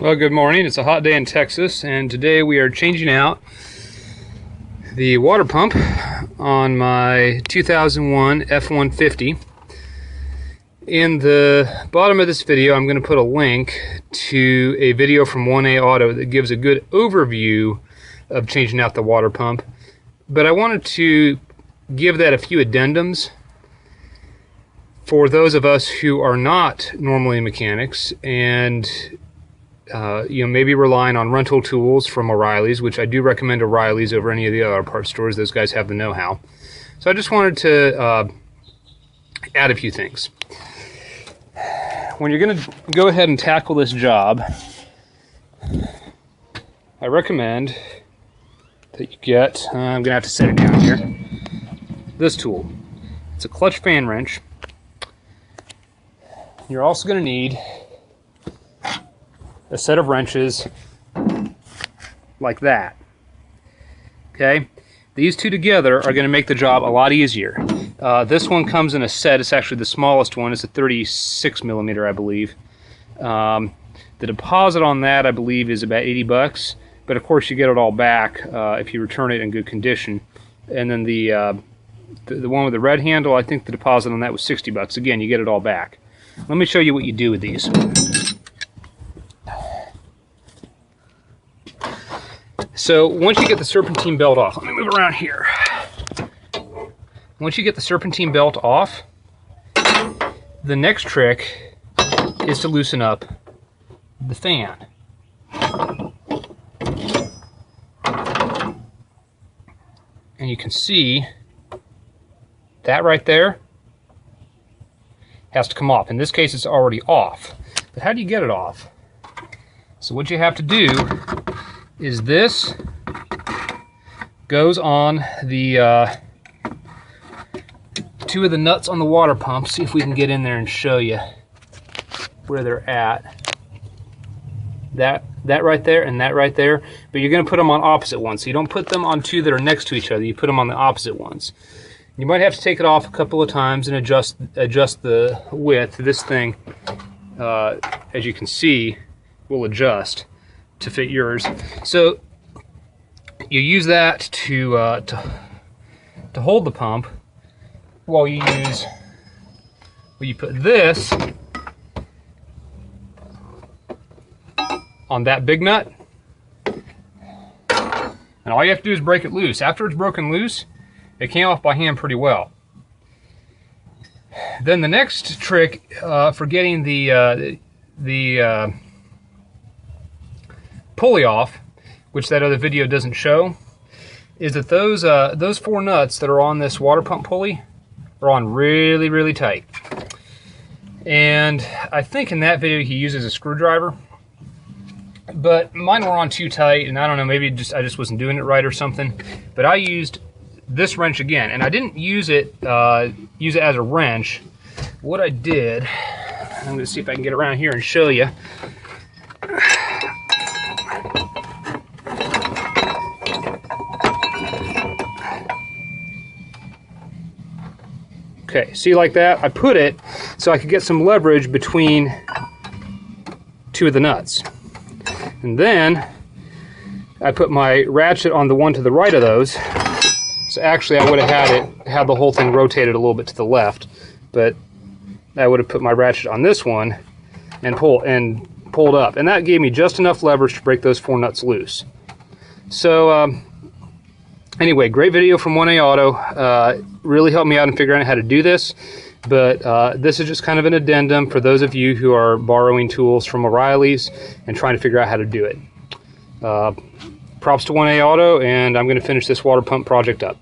Well, good morning. It's a hot day in Texas, and today we are changing out the water pump on my 2001 F-150. In the bottom of this video, I'm going to put a link to a video from 1A Auto that gives a good overview of changing out the water pump. But I wanted to give that a few addendums for those of us who are not normally mechanics and maybe relying on rental tools from O'Reilly's, which I do recommend O'Reilly's over any of the other parts stores. Those guys have the know-how. So I just wanted to add a few things. When you're going to go ahead and tackle this job, I recommend that you get, I'm going to have to set it down here, this tool. It's a clutch fan wrench. You're also going to need a set of wrenches like that. Okay, these two together are going to make the job a lot easier. This one comes in a set. It's actually the smallest one. It's a 36 millimeter, I believe. The deposit on that, I believe, is about 80 bucks, but of course you get it all back if you return it in good condition. And then the one with the red handle, I think the deposit on that was 60 bucks. Again, you get it all back. Let me show you what you do with these. So once you get the serpentine belt off, let me move around here. Once you get the serpentine belt off, the next trick is to loosen up the fan. And you can see that right there has to come off. In this case, it's already off. But how do you get it off? So what you have to do is this goes on the two of the nuts on the water pump. See if we can get in there and show you where they're at. That right there and that right there. But you're going to put them on opposite ones. So you don't put them on two that are next to each other. You put them on the opposite ones. You might have to take it off a couple of times and adjust the width. This thing, as you can see, will adjust to fit yours. So you use that to hold the pump while you put this on that big nut, and all you have to do is break it loose. After it's broken loose, it came off by hand pretty well. Then the next trick for getting the pulley off, which that other video doesn't show, is that those four nuts that are on this water pump pulley are on really, really tight. And I think in that video he uses a screwdriver, but mine were on too tight, and I don't know, maybe I just wasn't doing it right or something. But I used this wrench again, and I didn't use it as a wrench. What I did, I'm going to see if I can get around here and show you. Okay, see, like that? I put it so I could get some leverage between two of the nuts. And then I put my ratchet on the one to the right of those. So actually I would have had the whole thing rotated a little bit to the left, but I would have put my ratchet on this one and pulled up. And that gave me just enough leverage to break those four nuts loose. So anyway, great video from 1A Auto. Really helped me out in figuring out how to do this. But this is just kind of an addendum for those of you who are borrowing tools from O'Reilly's and trying to figure out how to do it. Props to 1A Auto, and I'm going to finish this water pump project up.